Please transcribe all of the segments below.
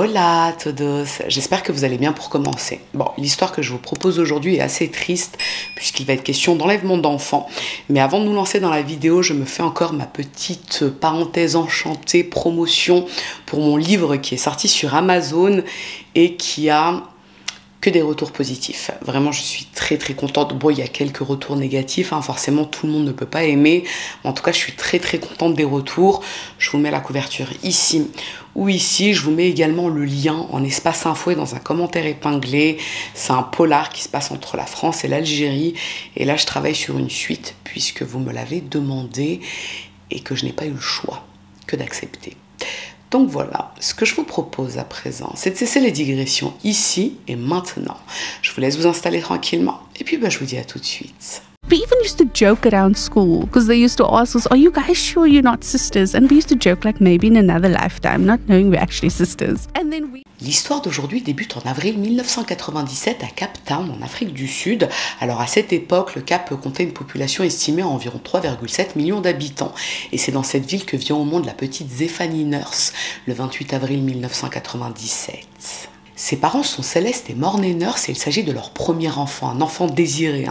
Hola a todos, j'espère que vous allez bien pour commencer. Bon, l'histoire que je vous propose aujourd'hui est assez triste puisqu'il va être question d'enlèvement d'enfants. Mais avant de nous lancer dans la vidéo, je me fais encore ma petite parenthèse enchantée, promotion pour mon livre qui est sorti sur Amazon et qui a que des retours positifs. Vraiment, je suis très contente. Bon, il y a quelques retours négatifs, hein. Forcément, tout le monde ne peut pas aimer. En tout cas, je suis très contente des retours. Je vous mets la couverture ici ou ici. Je vous mets également le lien en espace info et dans un commentaire épinglé. C'est un polar qui se passe entre la France et l'Algérie. Et là, je travaille sur une suite puisque vous me l'avez demandé et que je n'ai pas eu le choix que d'accepter. Donc voilà, ce que je vous propose à présent, c'est de cesser les digressions ici et maintenant. Je vous laisse vous installer tranquillement et puis je vous dis à tout de suite. We even used to joke around school because they used to ask us, are you guys sure you're not sisters? And we used to joke like maybe in another lifetime, not knowing we're actually sisters. And then L'histoire d'aujourd'hui débute en avril 1997 à Cape Town, en Afrique du Sud. Alors à cette époque, le Cap comptait une population estimée à environ 3,7 millions d'habitants. Et c'est dans cette ville que vient au monde la petite Zephanie Nurse, le 28 avril 1997. Ses parents sont Céleste et Mornay Nurse et il s'agit de leur premier enfant, un enfant désiré.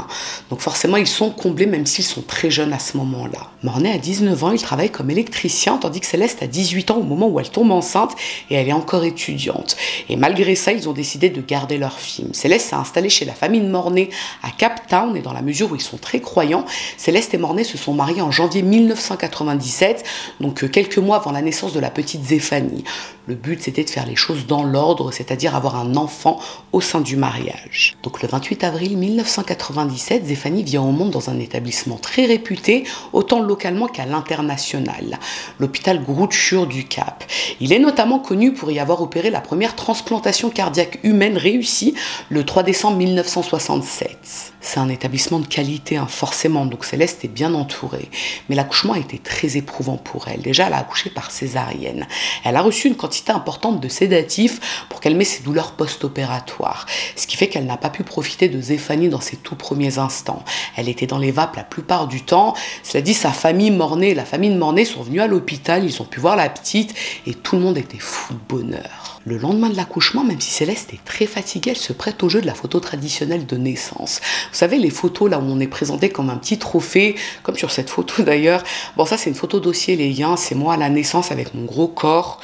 Donc forcément, ils sont comblés même s'ils sont très jeunes à ce moment-là. Mornay a 19 ans, il travaille comme électricien, tandis que Céleste a 18 ans au moment où elle tombe enceinte et elle est encore étudiante. Et malgré ça, ils ont décidé de garder leur fille. Céleste s'est installée chez la famille de Mornay à Cape Town et dans la mesure où ils sont très croyants, Céleste et Mornay se sont mariés en janvier 1997, donc quelques mois avant la naissance de la petite Zephanie. Le but, c'était de faire les choses dans l'ordre, c'est-à-dire avoir un enfant au sein du mariage. Donc le 28 avril 1997, Zephanie vient au monde dans un établissement très réputé, autant localement qu'à l'international, l'hôpital Groote Schuur du Cap. Il est notamment connu pour y avoir opéré la première transplantation cardiaque humaine réussie le 3 décembre 1967. C'est un établissement de qualité, forcément, donc Céleste est bien entourée. Mais l'accouchement a été très éprouvant pour elle. Déjà, elle a accouché par césarienne. Elle a reçu une quantité importante de sédatifs pour calmer ses douleurs post-opératoires. Ce qui fait qu'elle n'a pas pu profiter de Zephanie dans ses tout premiers instants. Elle était dans les vapes la plupart du temps. Cela dit, sa famille Mornay et la famille de Mornay sont venus à l'hôpital, ils ont pu voir la petite et tout le monde était fou de bonheur. Le lendemain de l'accouchement, même si Céleste est très fatiguée, elle se prête au jeu de la photo traditionnelle de naissance. Vous savez, les photos là où on est présenté comme un petit trophée, comme sur cette photo d'ailleurs. Bon, ça c'est une photo dossier, les liens, c'est moi à la naissance avec mon gros corps.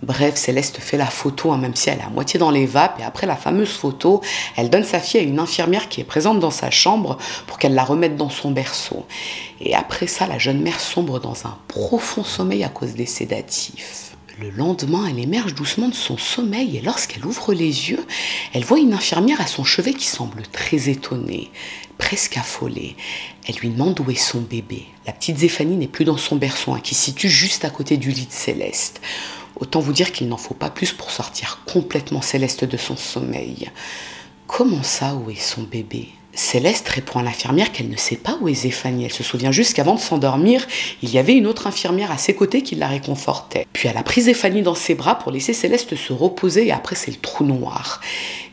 Bref, Céleste fait la photo, même si elle est à moitié dans les vapes. Et après la fameuse photo, elle donne sa fille à une infirmière qui est présente dans sa chambre pour qu'elle la remette dans son berceau. Et après ça, la jeune mère sombre dans un profond sommeil à cause des sédatifs. Le lendemain, elle émerge doucement de son sommeil et lorsqu'elle ouvre les yeux, elle voit une infirmière à son chevet qui semble très étonnée, presque affolée. Elle lui demande où est son bébé. La petite Zephanie n'est plus dans son berceau, qui se situe juste à côté du lit de Céleste. Autant vous dire qu'il n'en faut pas plus pour sortir complètement Céleste de son sommeil. Comment ça, où est son bébé ? Céleste répond à l'infirmière qu'elle ne sait pas où est Zephanie. Elle se souvient juste qu'avant de s'endormir, il y avait une autre infirmière à ses côtés qui la réconfortait. Puis elle a pris Zephanie dans ses bras pour laisser Céleste se reposer et après c'est le trou noir.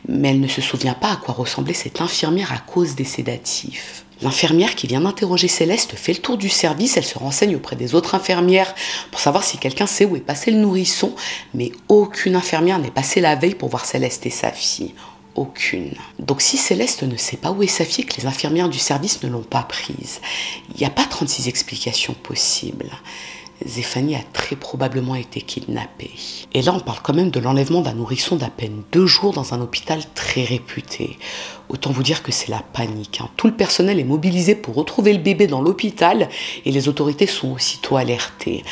Mais elle ne se souvient pas à quoi ressemblait cette infirmière à cause des sédatifs. L'infirmière qui vient d'interroger Céleste fait le tour du service, elle se renseigne auprès des autres infirmières pour savoir si quelqu'un sait où est passé le nourrisson, mais aucune infirmière n'est passée la veille pour voir Céleste et sa fille. Aucune. Donc si Céleste ne sait pas où est sa fille et que les infirmières du service ne l'ont pas prise, il n'y a pas 36 explications possibles. Zephanie a très probablement été kidnappée. Et là, on parle quand même de l'enlèvement d'un nourrisson d'à peine 2 jours dans un hôpital très réputé. Autant vous dire que c'est la panique. Tout le personnel est mobilisé pour retrouver le bébé dans l'hôpital et les autorités sont aussitôt alertées.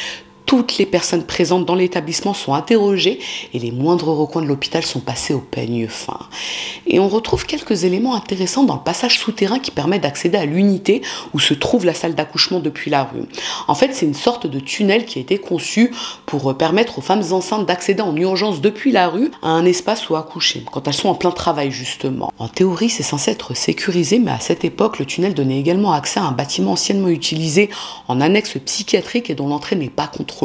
Toutes les personnes présentes dans l'établissement sont interrogées et les moindres recoins de l'hôpital sont passés au peigne fin. Et on retrouve quelques éléments intéressants dans le passage souterrain qui permet d'accéder à l'unité où se trouve la salle d'accouchement depuis la rue. En fait, c'est une sorte de tunnel qui a été conçu pour permettre aux femmes enceintes d'accéder en urgence depuis la rue à un espace où accoucher, quand elles sont en plein travail justement. En théorie, c'est censé être sécurisé, mais à cette époque, le tunnel donnait également accès à un bâtiment anciennement utilisé en annexe psychiatrique et dont l'entrée n'est pas contrôlée.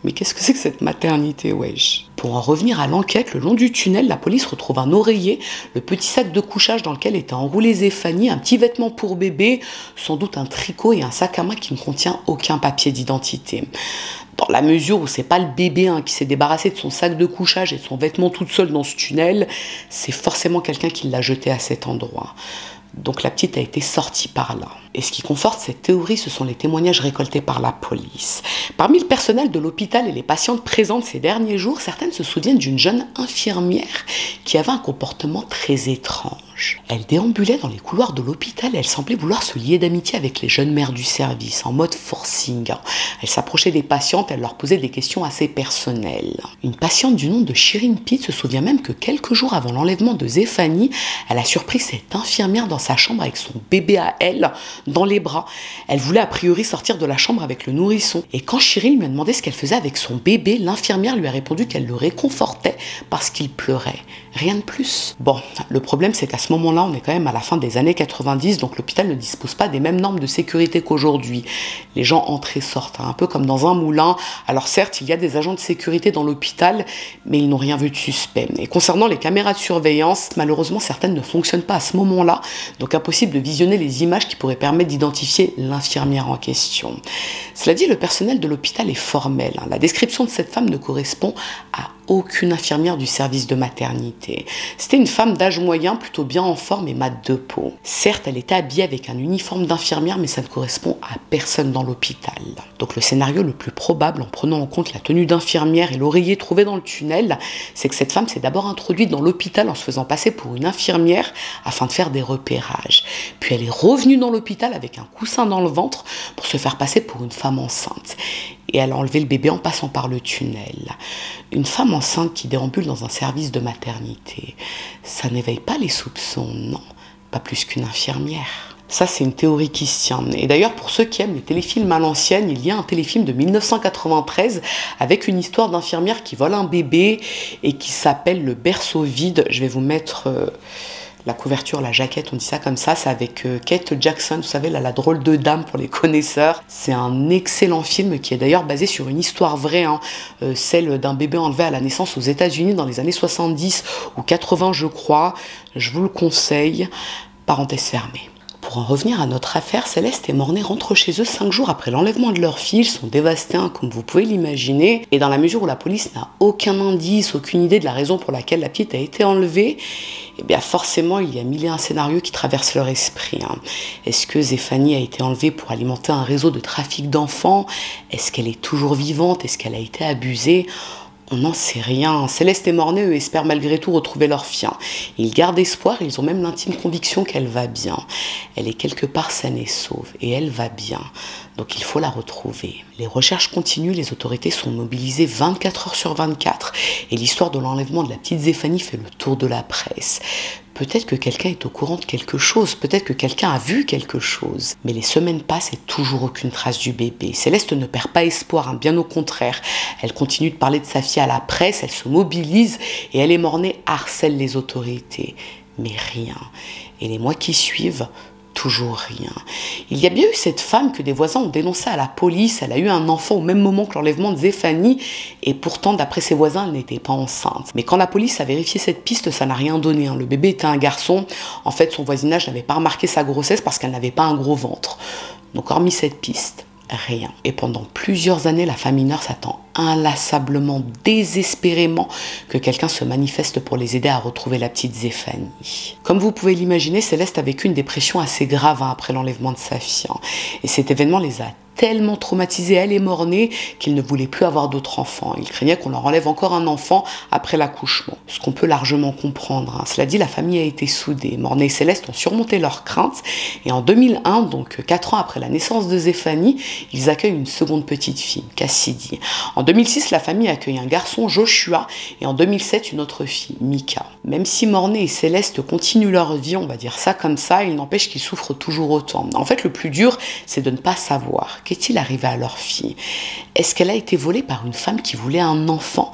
Mais qu'est-ce que c'est que cette maternité, wesh? Pour en revenir à l'enquête, le long du tunnel, la police retrouve un oreiller, le petit sac de couchage dans lequel était enroulée Zephanie, un petit vêtement pour bébé, sans doute un tricot et un sac à main qui ne contient aucun papier d'identité. Bon, Dans la mesure où c'est pas le bébé qui s'est débarrassé de son sac de couchage et de son vêtement toute seule dans ce tunnel, c'est forcément quelqu'un qui l'a jeté à cet endroit. Donc la petite a été sortie par là. Et ce qui conforte cette théorie, ce sont les témoignages récoltés par la police. Parmi le personnel de l'hôpital et les patientes présentes ces derniers jours, certaines se souviennent d'une jeune infirmière qui avait un comportement très étrange. Elle déambulait dans les couloirs de l'hôpital et elle semblait vouloir se lier d'amitié avec les jeunes mères du service, en mode forcing. Elle s'approchait des patientes, elle leur posait des questions assez personnelles. Une patiente du nom de Shirin Pitt se souvient même que quelques jours avant l'enlèvement de Zéphanie, elle a surpris cette infirmière dans sa chambre avec son bébé à elle, dans les bras. Elle voulait a priori sortir de la chambre avec le nourrisson. Et quand Shirin lui a demandé ce qu'elle faisait avec son bébé, l'infirmière lui a répondu qu'elle le réconfortait parce qu'il pleurait. Rien de plus. Bon, le problème c'est qu'à ce moment-là, on est quand même à la fin des années 90, donc l'hôpital ne dispose pas des mêmes normes de sécurité qu'aujourd'hui. Les gens entrent et sortent, un peu comme dans un moulin. Alors certes, il y a des agents de sécurité dans l'hôpital, mais ils n'ont rien vu de suspect. Et concernant les caméras de surveillance, malheureusement certaines ne fonctionnent pas à ce moment-là, donc impossible de visionner les images qui pourraient permettre d'identifier l'infirmière en question. Cela dit, le personnel de l'hôpital est formel. La description de cette femme ne correspond à aucune infirmière du service de maternité. C'était une femme d'âge moyen, plutôt bien en forme et mate de peau. Certes, elle était habillée avec un uniforme d'infirmière, mais ça ne correspond à personne dans l'hôpital. Donc le scénario le plus probable, en prenant en compte la tenue d'infirmière et l'oreiller trouvé dans le tunnel, c'est que cette femme s'est d'abord introduite dans l'hôpital en se faisant passer pour une infirmière afin de faire des repérages. Puis elle est revenue dans l'hôpital avec un coussin dans le ventre pour se faire passer pour une femme enceinte. Et elle a enlevé le bébé en passant par le tunnel. Une femme enceinte qui déambule dans un service de maternité, ça n'éveille pas les soupçons, non, pas plus qu'une infirmière. Ça, c'est une théorie qui se tient. Et d'ailleurs, pour ceux qui aiment les téléfilms à l'ancienne, il y a un téléfilm de 1993 avec une histoire d'infirmière qui vole un bébé et qui s'appelle Le berceau vide. Je vais vous mettre la couverture, la jaquette, on dit ça comme ça. C'est avec Kate Jackson, vous savez, la drôle de dame pour les connaisseurs. C'est un excellent film qui est d'ailleurs basé sur une histoire vraie, celle d'un bébé enlevé à la naissance aux États-Unis dans les années 70 ou 80, je crois. Je vous le conseille. Parenthèse fermée. Pour en revenir à notre affaire, Céleste et Mornay rentrent chez eux 5 jours après l'enlèvement de leur fille. Ils sont dévastés, comme vous pouvez l'imaginer. Et dans la mesure où la police n'a aucun indice, aucune idée de la raison pour laquelle la petite a été enlevée, eh bien forcément, il y a mille et un scénarios qui traversent leur esprit. Est-ce que Zéphanie a été enlevée pour alimenter un réseau de trafic d'enfants? Est-ce qu'elle est toujours vivante? Est-ce qu'elle a été abusée? On n'en sait rien. Céleste et Mornay, eux, espèrent malgré tout retrouver leur fille. Ils gardent espoir, ils ont même l'intime conviction qu'elle va bien. Elle est quelque part saine et sauve, et elle va bien. Donc il faut la retrouver. Les recherches continuent, les autorités sont mobilisées 24 heures sur 24, et l'histoire de l'enlèvement de la petite Zéphanie fait le tour de la presse. Peut-être que quelqu'un est au courant de quelque chose, peut-être que quelqu'un a vu quelque chose. Mais les semaines passent et toujours aucune trace du bébé. Céleste ne perd pas espoir, bien au contraire. Elle continue de parler de sa fille à la presse, elle se mobilise et elle et Mornay harcèle les autorités. Mais rien. Et les mois qui suivent, toujours rien. Il y a bien eu cette femme que des voisins ont dénoncée à la police. Elle a eu un enfant au même moment que l'enlèvement de Zéphanie et pourtant, d'après ses voisins, elle n'était pas enceinte. Mais quand la police a vérifié cette piste, ça n'a rien donné. Le bébé était un garçon. En fait, son voisinage n'avait pas remarqué sa grossesse parce qu'elle n'avait pas un gros ventre. Donc, hormis cette piste, rien. Et pendant plusieurs années, la famille Nurse attend inlassablement, désespérément que quelqu'un se manifeste pour les aider à retrouver la petite Zéphanie. Comme vous pouvez l'imaginer, Céleste a vécu une dépression assez grave après l'enlèvement de sa fille. Et cet événement les a tellement traumatisés, elle et Mornay, qu'ils ne voulaient plus avoir d'autres enfants. Ils craignaient qu'on leur enlève encore un enfant après l'accouchement. Ce qu'on peut largement comprendre. Cela dit, la famille a été soudée. Mornay et Céleste ont surmonté leurs craintes. Et en 2001, donc 4 ans après la naissance de Zéphanie, ils accueillent une seconde petite fille, Cassidy. En 2006, la famille accueille un garçon, Joshua, et en 2007, une autre fille, Mika. Même si Mornay et Céleste continuent leur vie, on va dire ça comme ça, il n'empêche qu'ils souffrent toujours autant. En fait, le plus dur, c'est de ne pas savoir. Qu'est-il arrivé à leur fille? Est-ce qu'elle a été volée par une femme qui voulait un enfant?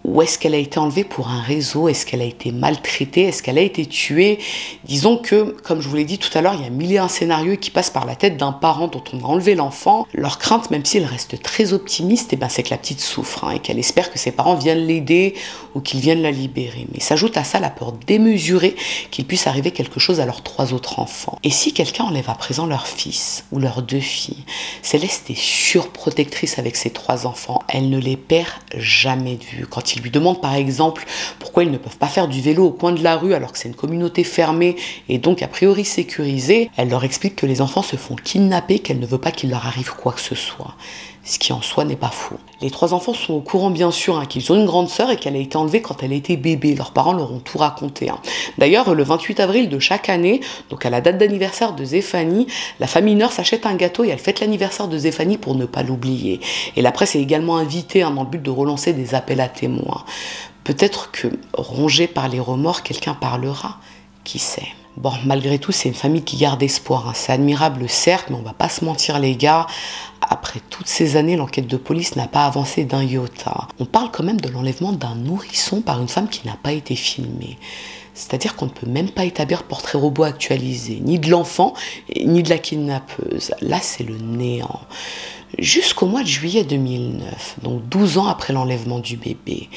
Ou est-ce qu'elle a été enlevée pour un réseau? Est-ce qu'elle a été maltraitée? Est-ce qu'elle a été tuée? Disons que, comme je vous l'ai dit tout à l'heure, il y a mille et un scénarios qui passent par la tête d'un parent dont on a enlevé l'enfant. Leur crainte, même s'ils restent très optimistes, c'est que la petite souffre et qu'elle espère que ses parents viennent l'aider ou qu'ils viennent la libérer. Mais s'ajoute à ça la peur démesurée qu'il puisse arriver quelque chose à leurs 3 autres enfants. Et si quelqu'un enlève à présent leur fils ou leurs 2 filles, Céleste est surprotectrice avec ses 3 enfants. Elle ne les perd jamais de vue. Quand ils lui demandent par exemple pourquoi ils ne peuvent pas faire du vélo au coin de la rue alors que c'est une communauté fermée et donc a priori sécurisée, elle leur explique que les enfants se font kidnapper, qu'elle ne veut pas qu'il leur arrive quoi que ce soit. Ce qui en soi n'est pas faux. Les 3 enfants sont au courant bien sûr qu'ils ont une grande sœur et qu'elle a été enlevée quand elle était bébé. Leurs parents leur ont tout raconté. D'ailleurs, le 28 avril de chaque année, donc à la date d'anniversaire de Zéphanie, la famille Neur s'achète un gâteau et elle fête l'anniversaire de Zéphanie pour ne pas l'oublier. Et la presse est également invitée dans le but de relancer des appels à témoins. Peut-être que, rongé par les remords, quelqu'un parlera. Qui sait? Bon, malgré tout, c'est une famille qui garde espoir. C'est admirable, certes, mais on va pas se mentir, les gars. Après toutes ces années, l'enquête de police n'a pas avancé d'un iota. On parle quand même de l'enlèvement d'un nourrisson par une femme qui n'a pas été filmée. C'est-à-dire qu'on ne peut même pas établir portrait robot actualisé, ni de l'enfant, ni de la kidnappeuse. Là, c'est le néant. Jusqu'au mois de juillet 2009, donc 12 ans après l'enlèvement du bébé.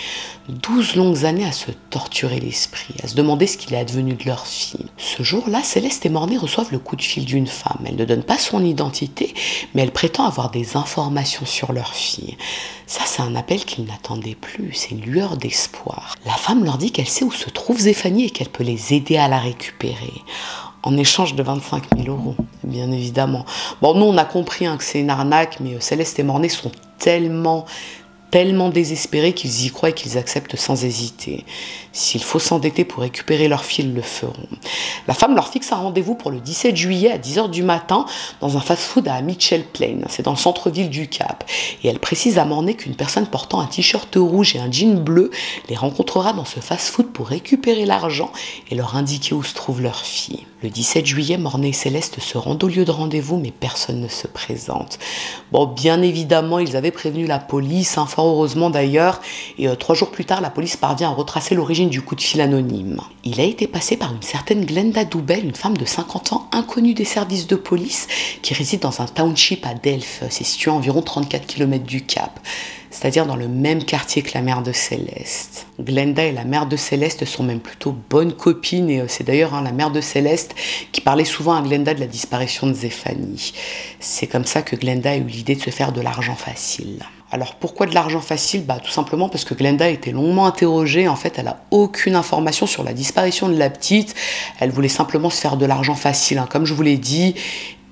12 longues années à se torturer l'esprit, à se demander ce qu'il est advenu de leur fille. Ce jour-là, Céleste et Mornay reçoivent le coup de fil d'une femme. Elle ne donne pas son identité, mais elle prétend avoir des informations sur leur fille. Ça, c'est un appel qu'ils n'attendaient plus, c'est une lueur d'espoir. La femme leur dit qu'elle sait où se trouve Zéphanie et qu'elle peut les aider à la récupérer. En échange de 25 000 €, bien évidemment. Bon, nous, on a compris que c'est une arnaque, mais Céleste et Mornay sont tellement désespérés qu'ils y croient et qu'ils acceptent sans hésiter. S'il faut s'endetter pour récupérer leur fille, ils le feront. La femme leur fixe un rendez-vous pour le 17 juillet à 10 h du matin dans un fast-food à Mitchell Plain. C'est dans le centre-ville du Cap. Et elle précise à Mornay qu'une personne portant un t-shirt rouge et un jean bleu les rencontrera dans ce fast-food pour récupérer l'argent et leur indiquer où se trouve leur fille. Le 17 juillet, Mornay et Céleste se rendent au lieu de rendez-vous, mais personne ne se présente. Bon, bien évidemment, ils avaient prévenu la police, fort heureusement d'ailleurs, et 3 jours plus tard, la police parvient à retracer l'origine du coup de fil anonyme. Il a été passé par une certaine Glenda Doubel, une femme de 50 ans, inconnue des services de police, qui réside dans un township à Delphes, c'est situé à environ 34 km du Cap. C'est-à-dire dans le même quartier que la mère de Céleste. Glenda et la mère de Céleste sont même plutôt bonnes copines, et c'est d'ailleurs la mère de Céleste qui parlait souvent à Glenda de la disparition de Zéphanie. C'est comme ça que Glenda a eu l'idée de se faire de l'argent facile. Alors pourquoi de l'argent facile? Tout simplement parce que Glenda a été longuement interrogée. En fait, elle n'a aucune information sur la disparition de la petite. Elle voulait simplement se faire de l'argent facile, comme je vous l'ai dit.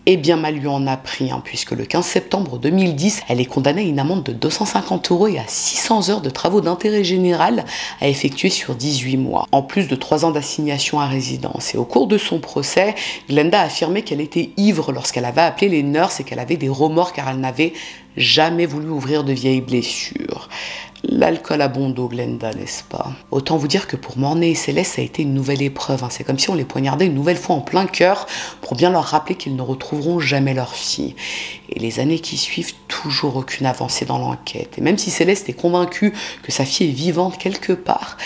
Et bien mal lui en a pris, puisque le 15 septembre 2010, elle est condamnée à une amende de 250 € et à 600 heures de travaux d'intérêt général à effectuer sur 18 mois, en plus de 3 ans d'assignation à résidence. Et au cours de son procès, Glenda a affirmé qu'elle était ivre lorsqu'elle avait appelé les nurses et qu'elle avait des remords car elle n'avait jamais voulu ouvrir de vieilles blessures. L'alcool a bon dos, Glenda, n'est-ce pas? Autant vous dire que pour Mornay et Céleste, ça a été une nouvelle épreuve. C'est comme si on les poignardait une nouvelle fois en plein cœur pour bien leur rappeler qu'ils ne retrouveront jamais leur fille. Et les années qui suivent, toujours aucune avancée dans l'enquête. Et même si Céleste est convaincue que sa fille est vivante quelque part,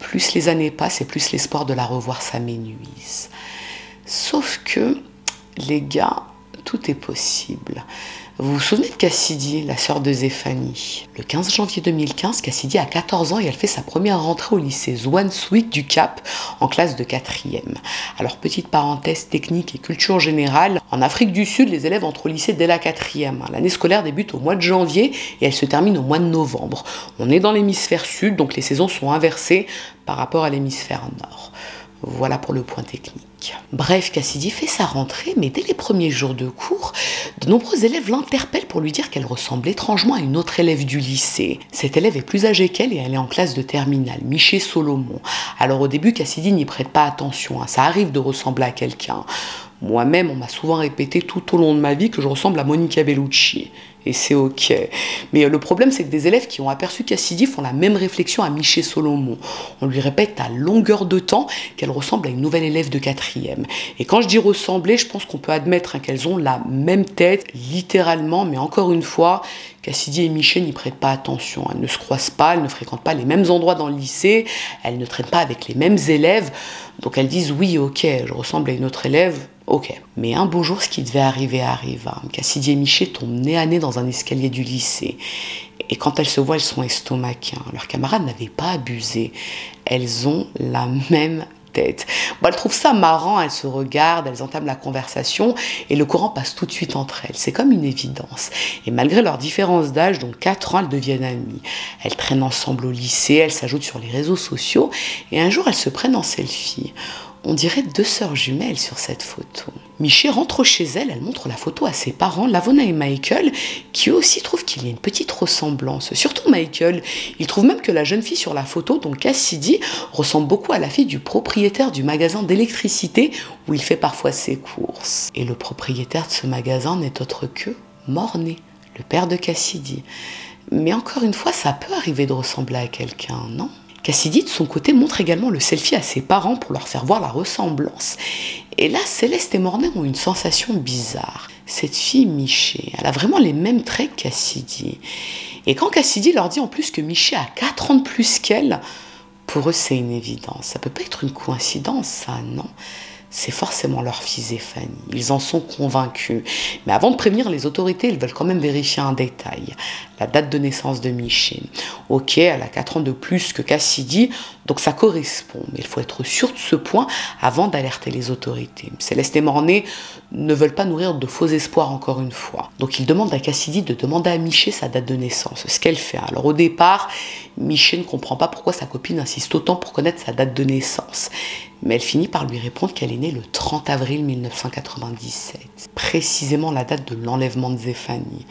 plus les années passent et plus l'espoir de la revoir s'amenuise. Sauf que, les gars, tout est possible. Vous vous souvenez de Cassidy, la sœur de Zéphanie? Le 15 janvier 2015, Cassidy a 14 ans et elle fait sa première rentrée au lycée Swanswick du Cap en classe de 4e. Alors, petite parenthèse technique et culture générale, en Afrique du Sud, les élèves entrent au lycée dès la 4e. L'année scolaire débute au mois de janvier et elle se termine au mois de novembre. On est dans l'hémisphère sud, donc les saisons sont inversées par rapport à l'hémisphère nord. Voilà pour le point technique. Bref, Cassidy fait sa rentrée, mais dès les premiers jours de cours, de nombreux élèves l'interpellent pour lui dire qu'elle ressemble étrangement à une autre élève du lycée. Cette élève est plus âgée qu'elle et elle est en classe de terminale, Miché Solomon. Alors au début, Cassidy n'y prête pas attention, ça arrive de ressembler à quelqu'un. Moi-même, on m'a souvent répété tout au long de ma vie que je ressemble à Monica Bellucci. et c'est ok. Mais le problème, c'est que des élèves qui ont aperçu Cassidy font la même réflexion à Miché Solomon. On lui répète à longueur de temps qu'elle ressemble à une nouvelle élève de 4e. Et quand je dis ressembler, je pense qu'on peut admettre qu'elles ont la même tête, littéralement, mais encore une fois, Cassidy et Miché n'y prêtent pas attention. Elles ne se croisent pas, elles ne fréquentent pas les mêmes endroits dans le lycée, elles ne traînent pas avec les mêmes élèves. Donc elles disent oui, ok, je ressemble à une autre élève, ok. Mais un beau jour, ce qui devait arriver arrive. Cassidy et Miché tombent nez à nez dans un escalier du lycée. Et quand elles se voient, elles sont estomaquées. Leurs camarades n'avaient pas abusé. Elles ont la même tête. Bon, elles trouvent ça marrant, elles se regardent, elles entament la conversation et le courant passe tout de suite entre elles. C'est comme une évidence. Et malgré leur différence d'âge, donc 4 ans, elles deviennent amies. Elles traînent ensemble au lycée, elles s'ajoutent sur les réseaux sociaux et un jour, elles se prennent en selfie. On dirait 2 sœurs jumelles sur cette photo. Miché rentre chez elle, elle montre la photo à ses parents, Lavona et Michael, qui eux aussi trouvent qu'il y a une petite ressemblance. Surtout Michael, il trouve même que la jeune fille sur la photo, donc Cassidy, ressemble beaucoup à la fille du propriétaire du magasin d'électricité où il fait parfois ses courses. Et le propriétaire de ce magasin n'est autre que Mornay, le père de Cassidy. Mais encore une fois, ça peut arriver de ressembler à quelqu'un, non ? Cassidy, de son côté, montre également le selfie à ses parents pour leur faire voir la ressemblance. Et là, Céleste et Mornay ont une sensation bizarre. Cette fille, Miché, elle a vraiment les mêmes traits que Cassidy. Et quand Cassidy leur dit en plus que Miché a 4 ans de plus qu'elle, pour eux, c'est une évidence. Ça peut pas être une coïncidence, ça, non. C'est forcément leur fille Zéphanie. Ils en sont convaincus. Mais avant de prévenir les autorités, ils veulent quand même vérifier un détail. La date de naissance de Miché. Ok, elle a 4 ans de plus que Cassidy, donc ça correspond. Mais il faut être sûr de ce point avant d'alerter les autorités. Céleste et Mornay ne veulent pas nourrir de faux espoirs encore une fois. Donc ils demandent à Cassidy de demander à Miché sa date de naissance. Ce qu'elle fait. Alors au départ, Miché ne comprend pas pourquoi sa copine insiste autant pour connaître sa date de naissance. Mais elle finit par lui répondre qu'elle est née le 30 avril 1997. Précisément la date de l'enlèvement de Zéphanie.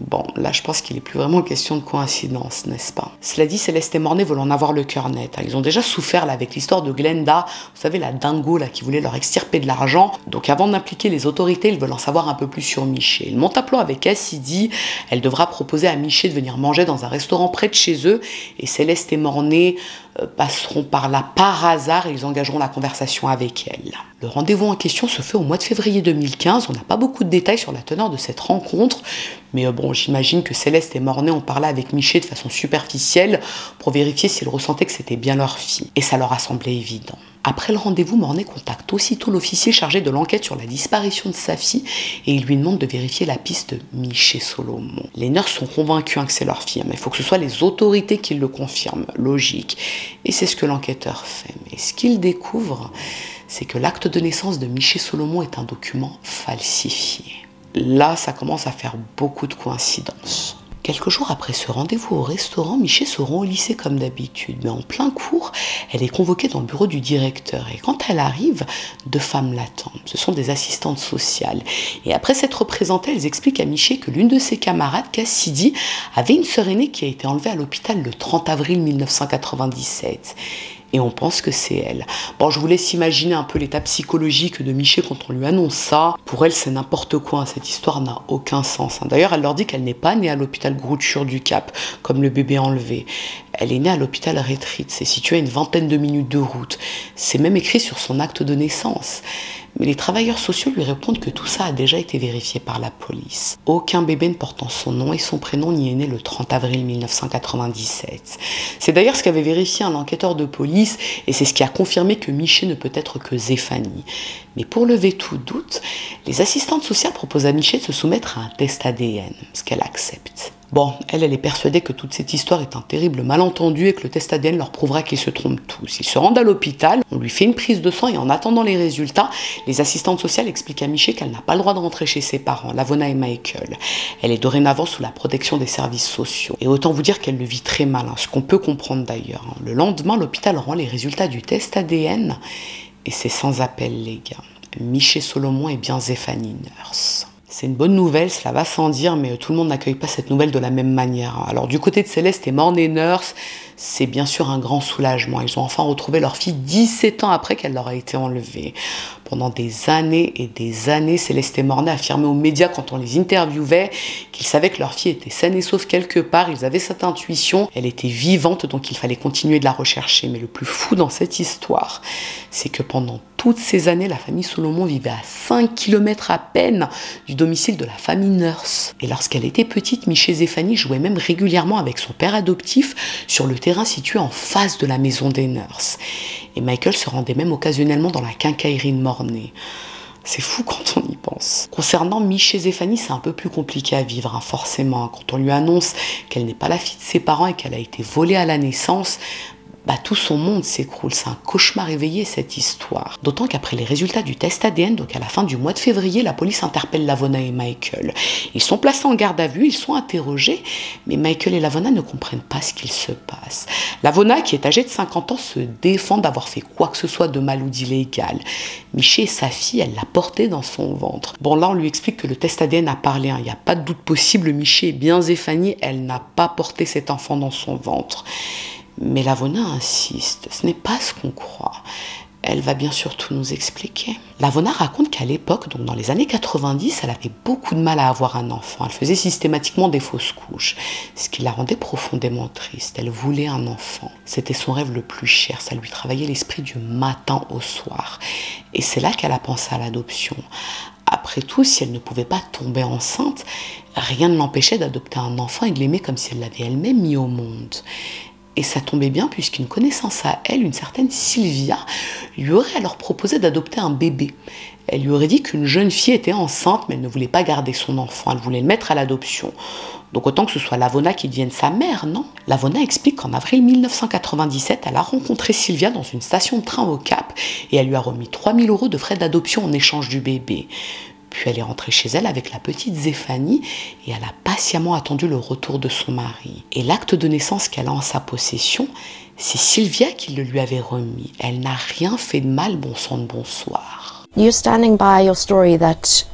Bon, là, je pense qu'il n'est plus vraiment question de coïncidence, n'est-ce pas? Cela dit, Céleste et Mornay veulent en avoir le cœur net. Ils ont déjà souffert là, avec l'histoire de Glenda, vous savez, la dingo là, qui voulait leur extirper de l'argent. Donc avant d'impliquer les autorités, ils veulent en savoir un peu plus sur Miché. Ils montent à plan avec Cassidy. Elle devra proposer à Miché de venir manger dans un restaurant près de chez eux. Et Céleste et Mornay passeront par là par hasard et ils engageront la conversation avec elle. Le rendez-vous en question se fait au mois de février 2015. On n'a pas beaucoup de détails sur la teneur de cette rencontre, mais bon, j'imagine que Céleste et Mornay ont parlé avec Miché de façon superficielle pour vérifier s'ils ressentaient que c'était bien leur fille. Et ça leur a semblé évident. Après le rendez-vous, Mornay contacte aussitôt l'officier chargé de l'enquête sur la disparition de sa fille et il lui demande de vérifier la piste de Miché Solomon. Les nurses sont convaincus que c'est leur fille, mais il faut que ce soit les autorités qui le confirment, logique. Et c'est ce que l'enquêteur fait. Mais ce qu'il découvre, c'est que l'acte de naissance de Miché Solomon est un document falsifié. Là, ça commence à faire beaucoup de coïncidences. Quelques jours après ce rendez-vous au restaurant, Miché se rend au lycée comme d'habitude. Mais en plein cours, elle est convoquée dans le bureau du directeur. Et quand elle arrive, 2 femmes l'attendent. Ce sont des assistantes sociales. Et après s'être représentées, elles expliquent à Miché que l'une de ses camarades, Cassidy, avait une sœur aînée qui a été enlevée à l'hôpital le 30 avril 1997. Et on pense que c'est elle. Bon, je vous laisse imaginer un peu l'état psychologique de Miché quand on lui annonce ça. Pour elle, c'est n'importe quoi. Cette histoire n'a aucun sens. D'ailleurs, elle leur dit qu'elle n'est pas née à l'hôpital Grouture du Cap, comme le bébé enlevé. Elle est née à l'hôpital Rétrit. C'est situé à une vingtaine de minutes de route. C'est même écrit sur son acte de naissance. Mais les travailleurs sociaux lui répondent que tout ça a déjà été vérifié par la police. Aucun bébé ne portant son nom et son prénom n'y est né le 30 avril 1997. C'est d'ailleurs ce qu'avait vérifié un enquêteur de police et c'est ce qui a confirmé que Miché ne peut être que Zéphanie. Mais pour lever tout doute, les assistantes sociales proposent à Miché de se soumettre à un test ADN, ce qu'elle accepte. Bon, elle est persuadée que toute cette histoire est un terrible malentendu et que le test ADN leur prouvera qu'ils se trompent tous. Ils se rendent à l'hôpital, on lui fait une prise de sang et en attendant les résultats, les assistantes sociales expliquent à Miché qu'elle n'a pas le droit de rentrer chez ses parents, Lavona et Michael. Elle est dorénavant sous la protection des services sociaux. Et autant vous dire qu'elle le vit très mal, ce qu'on peut comprendre d'ailleurs. Le lendemain, l'hôpital rend les résultats du test ADN et c'est sans appel les gars. Miché Solomon est bien Zéphanie Nurse. C'est une bonne nouvelle, cela va sans dire, mais tout le monde n'accueille pas cette nouvelle de la même manière. Alors du côté de Céleste et Mornay Nurse, c'est bien sûr un grand soulagement. Ils ont enfin retrouvé leur fille 17 ans après qu'elle leur a été enlevée. Pendant des années et des années, Céleste et Mornay affirmaient aux médias quand on les interviewait qu'ils savaient que leur fille était saine et sauve quelque part. Ils avaient cette intuition, elle était vivante, donc il fallait continuer de la rechercher. Mais le plus fou dans cette histoire, c'est que pendant toutes ces années, la famille Solomon vivait à 5 km à peine du domicile de la famille Nurse. Et lorsqu'elle était petite, Michée Zéphanie jouait même régulièrement avec son père adoptif sur le terrain situé en face de la maison des Nurse. Et Michael se rendait même occasionnellement dans la quincaillerie de Mornay. C'est fou quand on y pense. Concernant Michée Zéphanie, c'est un peu plus compliqué à vivre, forcément. Quand on lui annonce qu'elle n'est pas la fille de ses parents et qu'elle a été volée à la naissance, tout son monde s'écroule. C'est un cauchemar éveillé, cette histoire. D'autant qu'après les résultats du test ADN, donc à la fin du mois de février, la police interpelle Lavona et Michael. Ils sont placés en garde à vue, ils sont interrogés, mais Michael et Lavona ne comprennent pas ce qu'il se passe. Lavona, qui est âgée de 50 ans, se défend d'avoir fait quoi que ce soit de mal ou d'illégal. Michée et sa fille, elle l'a porté dans son ventre. Bon, là, on lui explique que le test ADN a parlé, il n'y a pas de doute possible, Michée est bien Zéphanie, elle n'a pas porté cet enfant dans son ventre. Mais Lavona insiste, ce n'est pas ce qu'on croit. Elle va bien sûr tout nous expliquer. Lavona raconte qu'à l'époque, donc dans les années 90, elle avait beaucoup de mal à avoir un enfant. Elle faisait systématiquement des fausses couches, ce qui la rendait profondément triste. Elle voulait un enfant. C'était son rêve le plus cher. Ça lui travaillait l'esprit du matin au soir. Et c'est là qu'elle a pensé à l'adoption. Après tout, si elle ne pouvait pas tomber enceinte, rien ne l'empêchait d'adopter un enfant et de l'aimer comme si elle l'avait elle-même mis au monde. Et ça tombait bien puisqu'une connaissance à elle, une certaine Sylvia, lui aurait alors proposé d'adopter un bébé. Elle lui aurait dit qu'une jeune fille était enceinte, mais elle ne voulait pas garder son enfant, elle voulait le mettre à l'adoption. Donc autant que ce soit Lavona qui devienne sa mère, non? Lavona explique qu'en avril 1997, elle a rencontré Sylvia dans une station de train au Cap et elle lui a remis 3 000 € de frais d'adoption en échange du bébé. Puis elle est rentrée chez elle avec la petite Zéphanie et elle a patiemment attendu le retour de son mari. Et l'acte de naissance qu'elle a en sa possession, c'est Sylvia qui le lui avait remis. Elle n'a rien fait de mal, bon sang de bonsoir. You're standing by your story that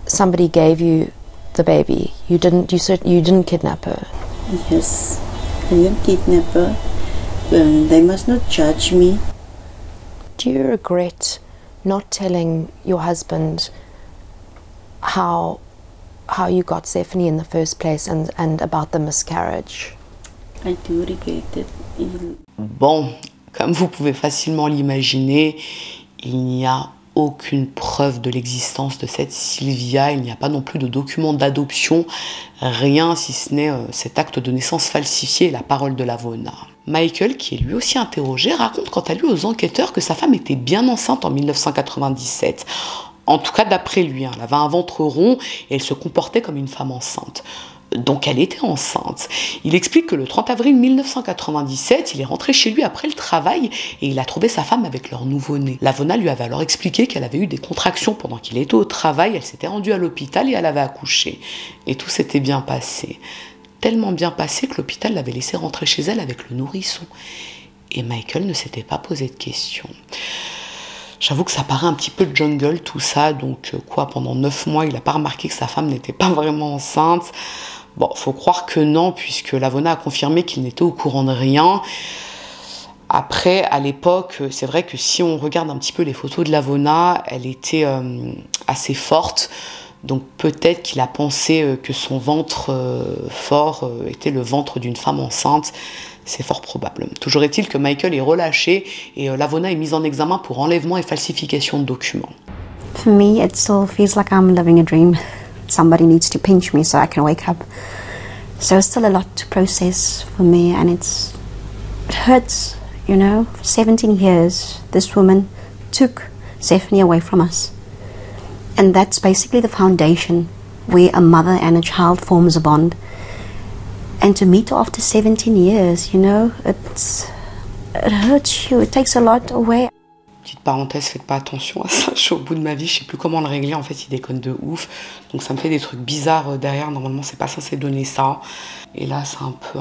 somebody gave you the baby. You didn't kidnap her. Yes, I didn't kidnap her. They must not judge me. Do you regret not telling your husband how you got Zéphanie in the first place and about the miscarriage? I do regret it. Bon, comme vous pouvez facilement l'imaginer, il n'y a aucune preuve de l'existence de cette Sylvia, il n'y a pas non plus de document d'adoption, rien si ce n'est cet acte de naissance falsifié et la parole de Lavona. Michael, qui est lui aussi interrogé, raconte quant à lui aux enquêteurs que sa femme était bien enceinte en 1997. En tout cas, d'après lui, elle avait un ventre rond et elle se comportait comme une femme enceinte. Donc elle était enceinte. Il explique que le 30 avril 1997, il est rentré chez lui après le travail et il a trouvé sa femme avec leur nouveau-né. Lavona lui avait alors expliqué qu'elle avait eu des contractions pendant qu'il était au travail, elle s'était rendue à l'hôpital et elle avait accouché. Et tout s'était bien passé. Tellement bien passé que l'hôpital l'avait laissé rentrer chez elle avec le nourrisson. Et Michael ne s'était pas posé de questions. J'avoue que ça paraît un petit peu jungle tout ça, donc pendant 9 mois, il n'a pas remarqué que sa femme n'était pas vraiment enceinte. Bon, faut croire que non, puisque Lavona a confirmé qu'il n'était au courant de rien. Après, à l'époque, c'est vrai que si on regarde un petit peu les photos de Lavona, elle était assez forte. Donc peut-être qu'il a pensé que son ventre fort était le ventre d'une femme enceinte. C'est fort probable. Toujours est-il que Michael est relâché et Lavona est mise en examen pour enlèvement et falsification de documents. For me, it still feels like I'm living a dream. Somebody needs to pinch me so I can wake up. So it's still a lot to process for me, and it hurts, you know. For 17 years, this woman took Zéphanie away from us. And that's basically the foundation where a mother and a child forms a bond. And to meet her after 17 years, you know, it hurts you, it takes a lot away. Petite parenthèse, faites pas attention à ça, je suis au bout de ma vie, je sais plus comment le régler, en fait il déconne de ouf, donc ça me fait des trucs bizarres derrière, normalement c'est pas censé donner ça, et là c'est un peu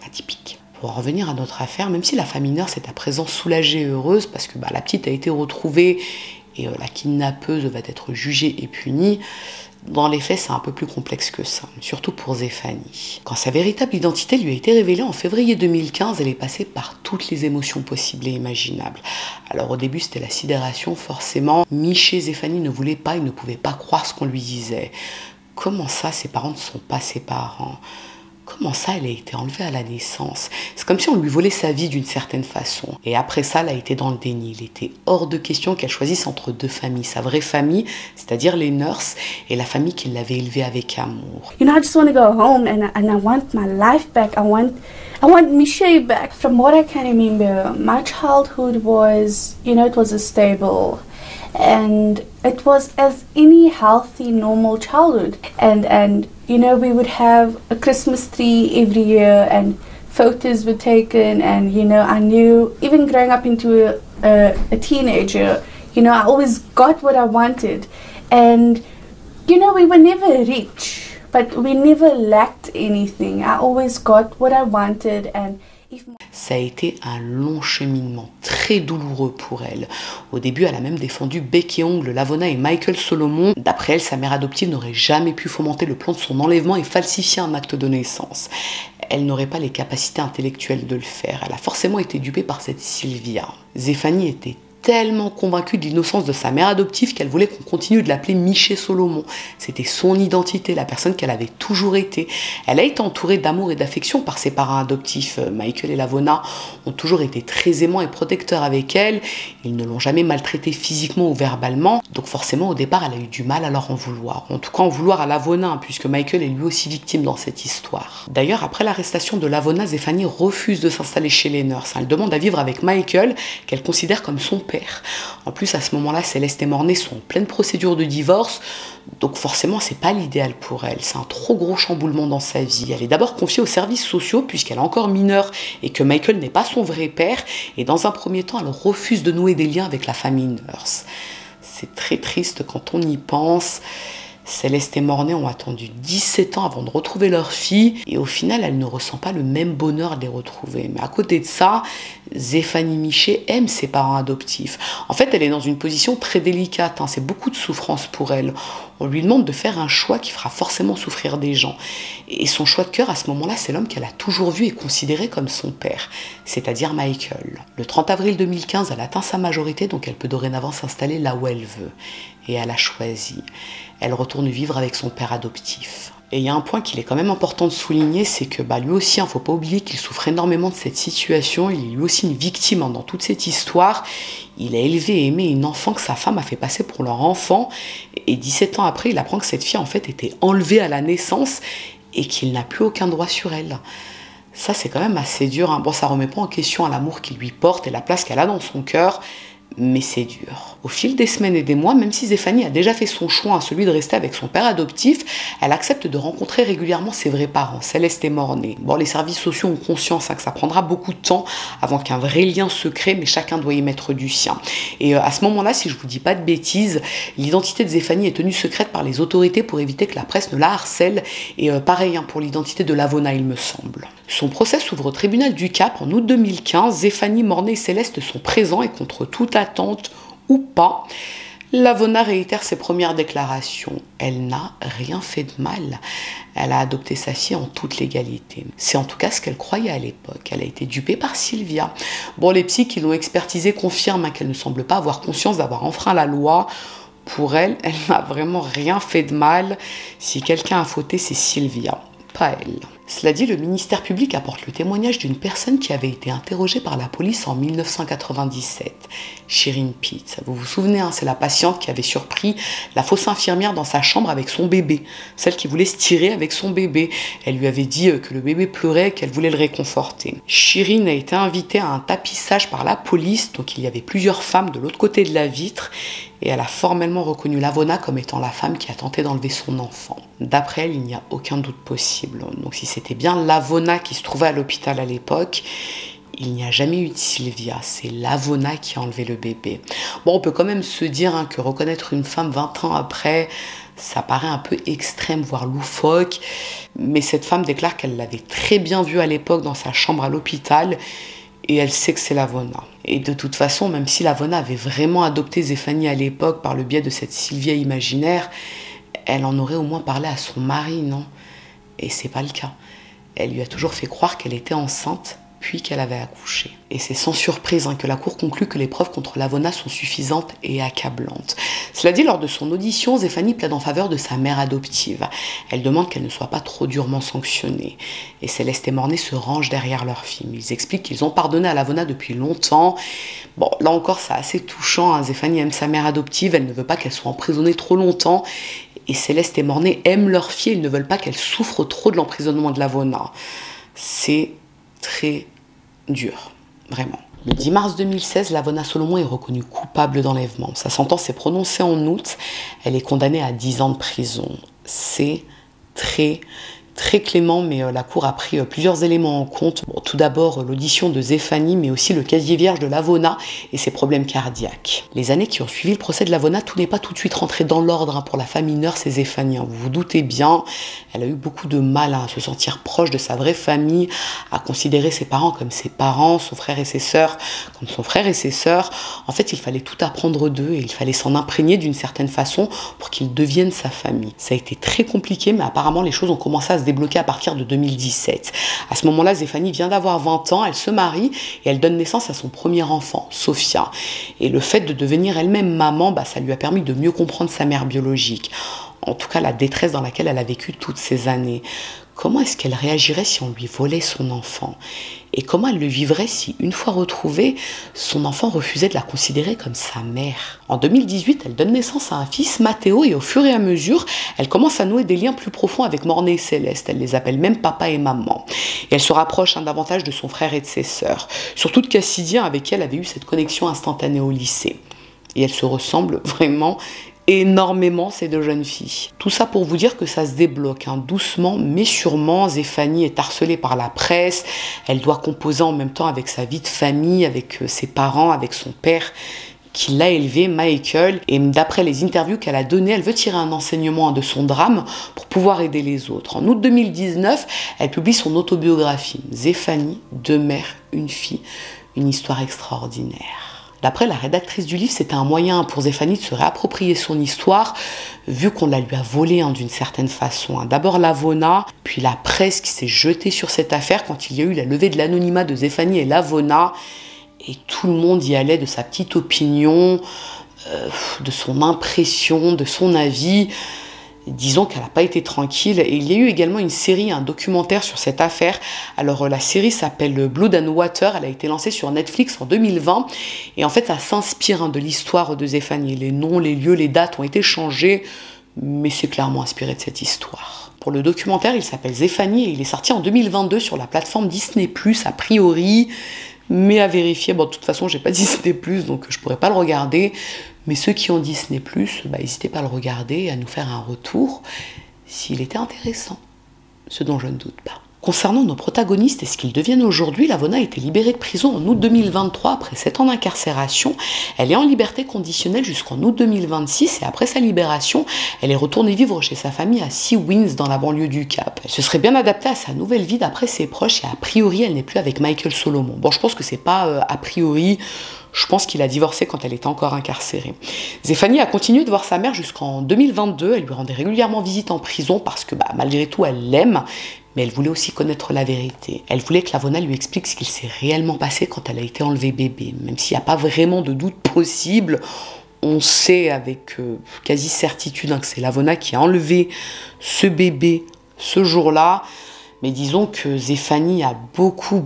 atypique. Pour en revenir à notre affaire, même si la famille Nurse est à présent soulagée et heureuse, parce que la petite a été retrouvée, et la kidnappeuse va être jugée et punie, Dans les faits, c'est un peu plus complexe que ça, surtout pour Zéphanie. Quand sa véritable identité lui a été révélée en février 2015, elle est passée par toutes les émotions possibles et imaginables. Alors au début, c'était la sidération, forcément. Miché et Zéphanie ne voulaient pas, ils ne pouvaient pas croire ce qu'on lui disait. Comment ça, ses parents ne sont pas ses parents ? Comment ça, elle a été enlevée à la naissance? C'est comme si on lui volait sa vie d'une certaine façon. Et après ça, elle a été dans le déni. Il était hors de question qu'elle choisisse entre deux familles. Sa vraie famille, c'est-à-dire les nurses, et la famille qui l'avait élevée avec amour. You know, I just want to go home and I want my life back. I want Miché back. From what I can remember, my childhood was, you know, it was a stable. And it was as any healthy, normal childhood. And you know, we would have a Christmas tree every year and photos were taken. And, you know, I knew, even growing up into a teenager, you know, I always got what I wanted. And, you know, we were never rich, but we never lacked anything. I always got what I wanted. And ça a été un long cheminement, très douloureux pour elle. Au début, elle a même défendu bec et ongle Lavona et Michael Solomon. D'après elle, sa mère adoptive n'aurait jamais pu fomenter le plan de son enlèvement et falsifier un acte de naissance. Elle n'aurait pas les capacités intellectuelles de le faire. Elle a forcément été dupée par cette Sylvia. Zéphanie était tellement convaincue de l'innocence de sa mère adoptive qu'elle voulait qu'on continue de l'appeler Miché Solomon. C'était son identité, la personne qu'elle avait toujours été. Elle a été entourée d'amour et d'affection par ses parents adoptifs. Michael et Lavona ont toujours été très aimants et protecteurs avec elle. Ils ne l'ont jamais maltraitée physiquement ou verbalement. Donc forcément, au départ, elle a eu du mal à leur en vouloir. En tout cas, en vouloir à Lavona, puisque Michael est lui aussi victime dans cette histoire. D'ailleurs, après l'arrestation de Lavona, Zéphanie refuse de s'installer chez les nurses. Elle demande à vivre avec Michael, qu'elle considère comme son père. En plus, à ce moment-là, Céleste et Mornay sont en pleine procédure de divorce, donc forcément, c'est pas l'idéal pour elle. C'est un trop gros chamboulement dans sa vie. Elle est d'abord confiée aux services sociaux puisqu'elle est encore mineure et que Michael n'est pas son vrai père. Et dans un premier temps, elle refuse de nouer des liens avec la famille Nurse. C'est très triste quand on y pense. Céleste et Mornay ont attendu 17 ans avant de retrouver leur fille et au final, elle ne ressent pas le même bonheur de les retrouver. Mais à côté de ça, Zéphanie Miché aime ses parents adoptifs. En fait, elle est dans une position très délicate, hein. C'est beaucoup de souffrance pour elle. On lui demande de faire un choix qui fera forcément souffrir des gens. Et son choix de cœur, à ce moment-là, c'est l'homme qu'elle a toujours vu et considéré comme son père, c'est-à-dire Michael. Le 30 avril 2015, elle atteint sa majorité, donc elle peut dorénavant s'installer là où elle veut. Et elle a choisi. Elle retourne vivre avec son père adoptif. Et il y a un point qu'il est quand même important de souligner, c'est que lui aussi, il ne faut pas oublier qu'il souffre énormément de cette situation. Il est lui aussi une victime dans toute cette histoire. Il a élevé et aimé une enfant que sa femme a fait passer pour leur enfant. Et 17 ans après, il apprend que cette fille, en fait, était enlevée à la naissance et qu'il n'a plus aucun droit sur elle. Ça, c'est quand même assez dur, hein. Bon, ça ne remet pas en question l'amour qu'il lui porte et la place qu'elle a dans son cœur. Mais c'est dur. Au fil des semaines et des mois, même si Zéphanie a déjà fait son choix, celui de rester avec son père adoptif, elle accepte de rencontrer régulièrement ses vrais parents, Céleste et Mornay. Bon, les services sociaux ont conscience que ça prendra beaucoup de temps avant qu'un vrai lien se crée, mais chacun doit y mettre du sien. Et à ce moment-là, si je vous dis pas de bêtises, l'identité de Zéphanie est tenue secrète par les autorités pour éviter que la presse ne la harcèle. Et pareil pour l'identité de Lavona, il me semble. Son procès s'ouvre au tribunal du Cap en août 2015. Zéphanie, Mornay et Céleste sont présents et contre toute attente ou pas, Lavona réitère ses premières déclarations. Elle n'a rien fait de mal. Elle a adopté sa fille en toute légalité. C'est en tout cas ce qu'elle croyait à l'époque. Elle a été dupée par Sylvia. Bon, les psys qui l'ont expertisée confirment qu'elle ne semble pas avoir conscience d'avoir enfreint la loi. Pour elle, elle n'a vraiment rien fait de mal. Si quelqu'un a fauté, c'est Sylvia, pas elle. Cela dit, le ministère public apporte le témoignage d'une personne qui avait été interrogée par la police en 1997, Shirin Pitts. Vous vous souvenez, c'est la patiente qui avait surpris la fausse infirmière dans sa chambre avec son bébé, celle qui voulait se tirer avec son bébé. Elle lui avait dit que le bébé pleurait, qu'elle voulait le réconforter. Shirin a été invitée à un tapissage par la police, donc il y avait plusieurs femmes de l'autre côté de la vitre, et elle a formellement reconnu Lavona comme étant la femme qui a tenté d'enlever son enfant. D'après elle, il n'y a aucun doute possible. Donc si c'était bien Lavona qui se trouvait à l'hôpital à l'époque, il n'y a jamais eu de Sylvia, c'est Lavona qui a enlevé le bébé. Bon, on peut quand même se dire que reconnaître une femme 20 ans après, ça paraît un peu extrême, voire loufoque, mais cette femme déclare qu'elle l'avait très bien vue à l'époque dans sa chambre à l'hôpital, et elle sait que c'est Lavona. Et de toute façon, même si Lavona avait vraiment adopté Zéphanie à l'époque par le biais de cette Sylvia imaginaire, elle en aurait au moins parlé à son mari, non? Et c'est pas le cas. Elle lui a toujours fait croire qu'elle était enceinte, puis qu'elle avait accouché. Et c'est sans surprise que la Cour conclut que les preuves contre Lavona sont suffisantes et accablantes. Cela dit, lors de son audition, Zéphanie plaide en faveur de sa mère adoptive. Elle demande qu'elle ne soit pas trop durement sanctionnée. Et Céleste et Mornay se rangent derrière leur fille. Ils expliquent qu'ils ont pardonné à Lavona depuis longtemps. Bon, là encore, c'est assez touchant. Zéphanie aime sa mère adoptive, elle ne veut pas qu'elle soit emprisonnée trop longtemps. Et Céleste et Mornay aiment leur fille, ils ne veulent pas qu'elle souffre trop de l'emprisonnement de Lavona. C'est très dur, vraiment. Le 10 mars 2016, Lavona Solomon est reconnue coupable d'enlèvement. Sa sentence est prononcée en août. Elle est condamnée à 10 ans de prison. C'est très clément, mais la Cour a pris plusieurs éléments en compte. Bon, tout d'abord, l'audition de Zéphanie, mais aussi le casier vierge de Lavona et ses problèmes cardiaques. Les années qui ont suivi le procès de Lavona, tout n'est pas tout de suite rentré dans l'ordre pour la famille Nurse et Zéphanie. Vous vous doutez bien, elle a eu beaucoup de mal à se sentir proche de sa vraie famille, à considérer ses parents comme ses parents, son frère et ses sœurs comme son frère et ses sœurs. En fait, il fallait tout apprendre d'eux et il fallait s'en imprégner d'une certaine façon pour qu'ils deviennent sa famille. Ça a été très compliqué, mais apparemment les choses ont commencé à se débloquer à partir de 2017. À ce moment-là, Zéphanie vient d'avoir 20 ans, elle se marie et elle donne naissance à son premier enfant, Sophia. Et le fait de devenir elle-même maman, ça lui a permis de mieux comprendre sa mère biologique. En tout cas, la détresse dans laquelle elle a vécu toutes ces années. Comment est-ce qu'elle réagirait si on lui volait son enfant? Et comment elle le vivrait si, une fois retrouvée, son enfant refusait de la considérer comme sa mère? En 2018, elle donne naissance à un fils, Mathéo, et au fur et à mesure, elle commence à nouer des liens plus profonds avec Mornay et Céleste. Elle les appelle même papa et maman. Et elle se rapproche davantage de son frère et de ses sœurs. Surtout de Cassidy, avec qui elle avait eu cette connexion instantanée au lycée. Et elles se ressemblent vraiment énormément, ces deux jeunes filles. Tout ça pour vous dire que ça se débloque, doucement mais sûrement. Zéphanie est harcelée par la presse, elle doit composer en même temps avec sa vie de famille, avec ses parents, avec son père qui l'a élevée, Michael, et d'après les interviews qu'elle a données, elle veut tirer un enseignement de son drame pour pouvoir aider les autres. En août 2019, elle publie son autobiographie, Zéphanie, 2 mères, une fille, une histoire extraordinaire. D'après la rédactrice du livre, c'était un moyen pour Zéphanie de se réapproprier son histoire, vu qu'on la lui a volée d'une certaine façon. D'abord Lavona, puis la presse qui s'est jetée sur cette affaire quand il y a eu la levée de l'anonymat de Zéphanie et Lavona. Et tout le monde y allait de sa petite opinion, de son impression, de son avis. Disons qu'elle n'a pas été tranquille. Et il y a eu également une série, un documentaire sur cette affaire. Alors la série s'appelle Blood and Water. Elle a été lancée sur Netflix en 2020. Et en fait, ça s'inspire de l'histoire de Zéphanie. Les noms, les lieux, les dates ont été changés. Mais c'est clairement inspiré de cette histoire. Pour le documentaire, il s'appelle Zéphanie et il est sorti en 2022 sur la plateforme Disney+, a priori. Mais à vérifier, de toute façon, j'ai pas Disney+, donc je pourrais pas le regarder. Mais ceux qui ont Disney+, n'hésitez pas à le regarder et à nous faire un retour s'il était intéressant, ce dont je ne doute pas. Concernant nos protagonistes et ce qu'ils deviennent aujourd'hui, Lavona a été libérée de prison en août 2023 après 7 ans d'incarcération. Elle est en liberté conditionnelle jusqu'en août 2026 et après sa libération, elle est retournée vivre chez sa famille à Sea Winds dans la banlieue du Cap. Elle se serait bien adaptée à sa nouvelle vie d'après ses proches et a priori elle n'est plus avec Michael Solomon. Bon, je pense que c'est pas a priori. Je pense qu'il a divorcé quand elle était encore incarcérée. Zéphanie a continué de voir sa mère jusqu'en 2022. Elle lui rendait régulièrement visite en prison parce que malgré tout, elle l'aime. Mais elle voulait aussi connaître la vérité. Elle voulait que Lavona lui explique ce qu'il s'est réellement passé quand elle a été enlevée bébé. Même s'il n'y a pas vraiment de doute possible, on sait avec quasi certitude que c'est Lavona qui a enlevé ce bébé ce jour-là. Mais disons que Zéphanie a beaucoup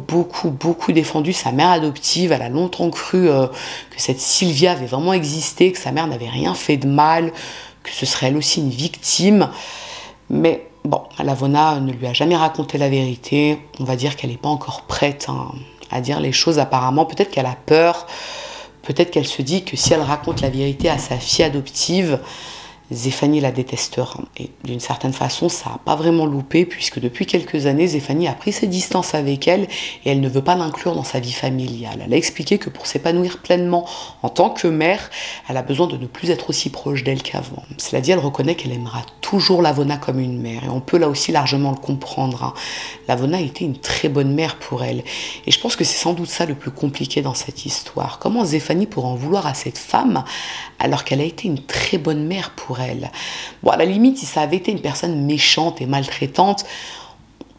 défendu sa mère adoptive. Elle a longtemps cru que cette Sylvia avait vraiment existé, que sa mère n'avait rien fait de mal, que ce serait elle aussi une victime. Mais bon, Lavona ne lui a jamais raconté la vérité. On va dire qu'elle n'est pas encore prête à dire les choses apparemment. Peut-être qu'elle a peur. Peut-être qu'elle se dit que si elle raconte la vérité à sa fille adoptive, Zéphanie la détestera. Et d'une certaine façon, ça n'a pas vraiment loupé, puisque depuis quelques années, Zéphanie a pris ses distances avec elle et elle ne veut pas l'inclure dans sa vie familiale. Elle a expliqué que pour s'épanouir pleinement en tant que mère, elle a besoin de ne plus être aussi proche d'elle qu'avant. Cela dit, elle reconnaît qu'elle aimera toujours Lavona comme une mère, et on peut là aussi largement le comprendre. Lavona a été une très bonne mère pour elle, et je pense que c'est sans doute ça le plus compliqué dans cette histoire. Comment Zéphanie pourrait en vouloir à cette femme alors qu'elle a été une très bonne mère pour pour elle. Bon, à la limite, si ça avait été une personne méchante et maltraitante,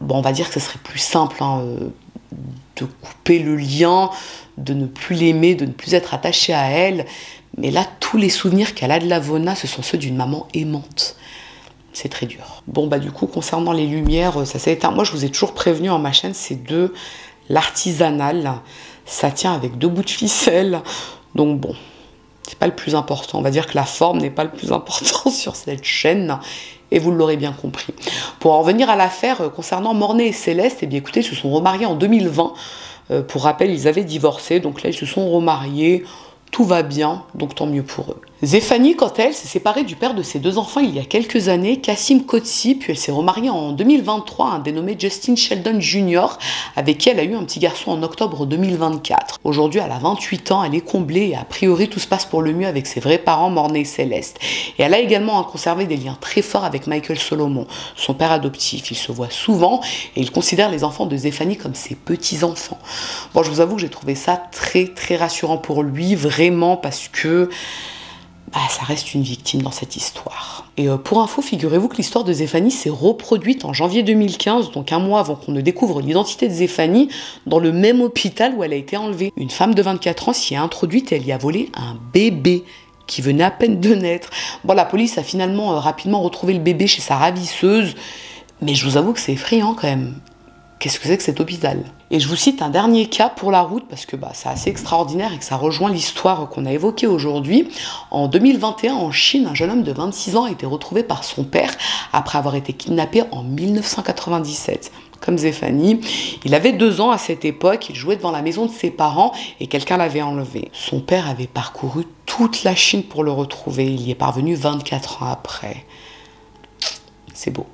bon, on va dire que ce serait plus simple hein, de couper le lien, de ne plus l'aimer, de ne plus être attaché à elle. Mais là, tous les souvenirs qu'elle a de Lavona, ce sont ceux d'une maman aimante. C'est très dur. Bon, bah du coup, concernant les lumières, ça s'est éteint. Moi, je vous ai toujours prévenu en ma chaîne, c'est de l'artisanal. Ça tient avec 2 bouts de ficelle. Donc bon, c'est pas le plus important. On va dire que la forme n'est pas le plus important sur cette chaîne. Et vous l'aurez bien compris. Pour en revenir à l'affaire concernant Mornay et Céleste, eh bien écoutez, ils se sont remariés en 2020. Pour rappel, ils avaient divorcé. Donc là, ils se sont remariés. Tout va bien, donc tant mieux pour eux. Zéphanie, quant à elle, s'est séparée du père de ses 2 enfants il y a quelques années, Kassim Kotsi, puis elle s'est remariée en 2023 à un dénommé Justin Sheldon Jr., avec qui elle a eu un petit garçon en octobre 2024. Aujourd'hui, elle a 28 ans, elle est comblée et a priori tout se passe pour le mieux avec ses vrais parents, Mornay et Céleste. Et elle a également conservé des liens très forts avec Michael Solomon, son père adoptif. Ils se voient souvent et il considère les enfants de Zéphanie comme ses petits-enfants. Bon, je vous avoue que j'ai trouvé ça très rassurant pour lui, vraiment, parce que ça reste une victime dans cette histoire. Et pour info, figurez-vous que l'histoire de Zéphanie s'est reproduite en janvier 2015, donc un mois avant qu'on ne découvre l'identité de Zéphanie, dans le même hôpital où elle a été enlevée. Une femme de 24 ans s'y est introduite et elle y a volé un bébé qui venait à peine de naître. Bon, la police a finalement rapidement retrouvé le bébé chez sa ravisseuse, mais je vous avoue que c'est effrayant quand même. Qu'est-ce que c'est que cet hôpital? Et je vous cite un dernier cas pour la route, parce que c'est assez extraordinaire et que ça rejoint l'histoire qu'on a évoquée aujourd'hui. En 2021, en Chine, un jeune homme de 26 ans a été retrouvé par son père après avoir été kidnappé en 1997. Comme Zéphanie, il avait 2 ans à cette époque, il jouait devant la maison de ses parents et quelqu'un l'avait enlevé. Son père avait parcouru toute la Chine pour le retrouver, il y est parvenu 24 ans après. C'est beau.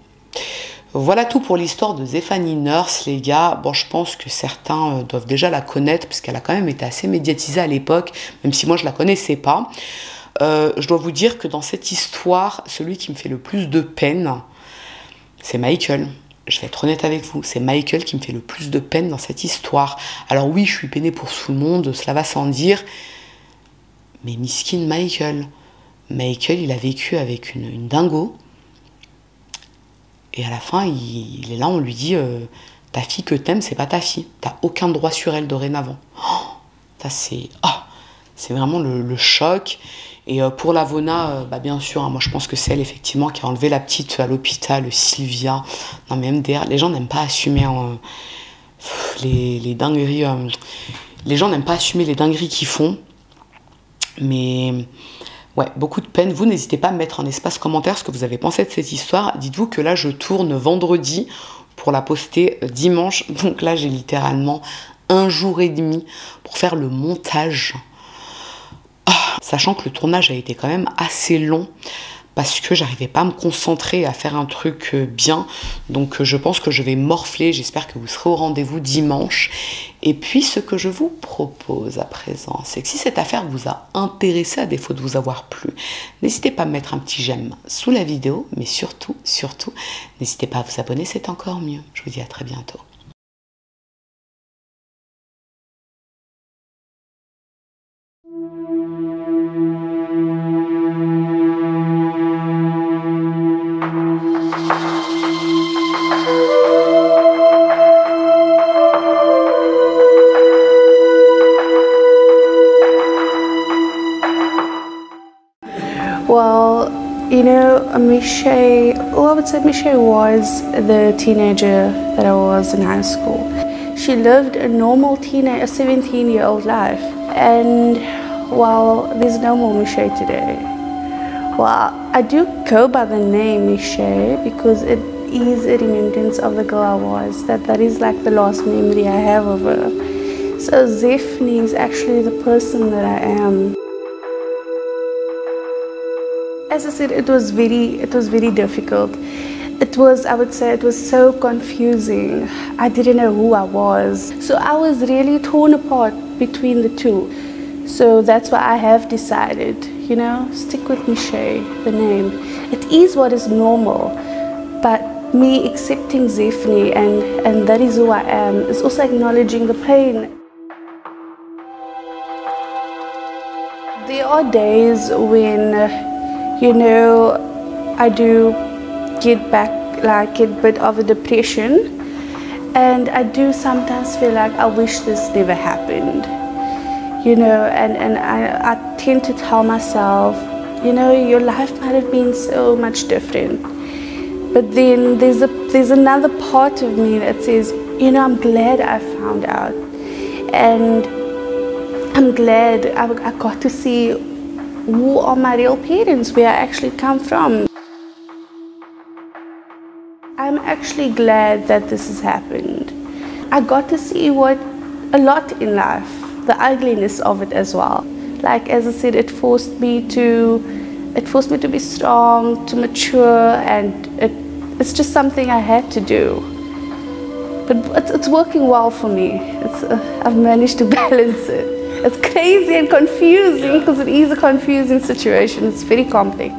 Voilà tout pour l'histoire de Zéphanie Nurse, les gars. Bon, je pense que certains doivent déjà la connaître, parce qu'elle a quand même été assez médiatisée à l'époque, même si moi je la connaissais pas. Je dois vous dire que dans cette histoire, celui qui me fait le plus de peine, c'est Michael. Je vais être honnête avec vous, c'est Michael qui me fait le plus de peine dans cette histoire. Alors oui, je suis peinée pour tout le monde, cela va sans dire, mais miskin Michael. Michael, il a vécu avec une dingo. Et à la fin, il est là, on lui dit ta fille que t'aimes, c'est pas ta fille. T'as aucun droit sur elle dorénavant. Oh, ça, c'est vraiment le choc. Et pour Lavona, bien sûr, hein, moi je pense que c'est elle, effectivement, qui a enlevé la petite à l'hôpital, Sylvia. Non, mais MDR, les gens n'aiment pas assumer les dingueries. Les gens n'aiment pas assumer les dingueries qu'ils font. Mais ouais, beaucoup de peine. Vous, n'hésitez pas à me mettre en espace commentaire ce que vous avez pensé de cette histoire. Dites-vous que là, je tourne vendredi pour la poster dimanche. Donc là, j'ai littéralement 1 jour et demi pour faire le montage. Sachant que le tournage a été quand même assez long parce que j'arrivais pas à me concentrer à faire un truc bien. Donc je pense que je vais morfler. J'espère que vous serez au rendez-vous dimanche. Et puis ce que je vous propose à présent, c'est que si cette affaire vous a intéressé à défaut de vous avoir plu, n'hésitez pas à me mettre un petit j'aime sous la vidéo. Mais surtout, n'hésitez pas à vous abonner, c'est encore mieux. Je vous dis à très bientôt. Well, you know, I would say Michelle was the teenager that I was in high school. She lived a normal a 17-year-old life. And, well, there's no more Michelle today. Well, I do go by the name Michelle because it is a remembrance of the girl I was. That is like the last memory I have of her. So Zéphanie is actually the person that I am. As I said, it was very difficult. I would say it was so confusing. I didn't know who I was. So I was really torn apart between the two. So that's why I have decided, you know, stick with Michelle, the name. It is what is normal, but me accepting Zéphanie and that is who I am, is also acknowledging the pain. There are days when you know, I do get a bit of a depression, and I do sometimes feel like I wish this never happened, you know, and I tend to tell myself, you know, your life might have been so much different. But then there's another part of me that says, you know, I'm glad I found out, and I'm glad I got to see who are my real parents, where I actually come from. I'm actually glad that this has happened. I got to see a lot in life, the ugliness of it as well. Like, as I said, it forced me to be strong, to mature, and it's just something I had to do. But it's working well for me. I've managed to balance it. It's crazy and confusing, because it is a confusing situation. It's very complex.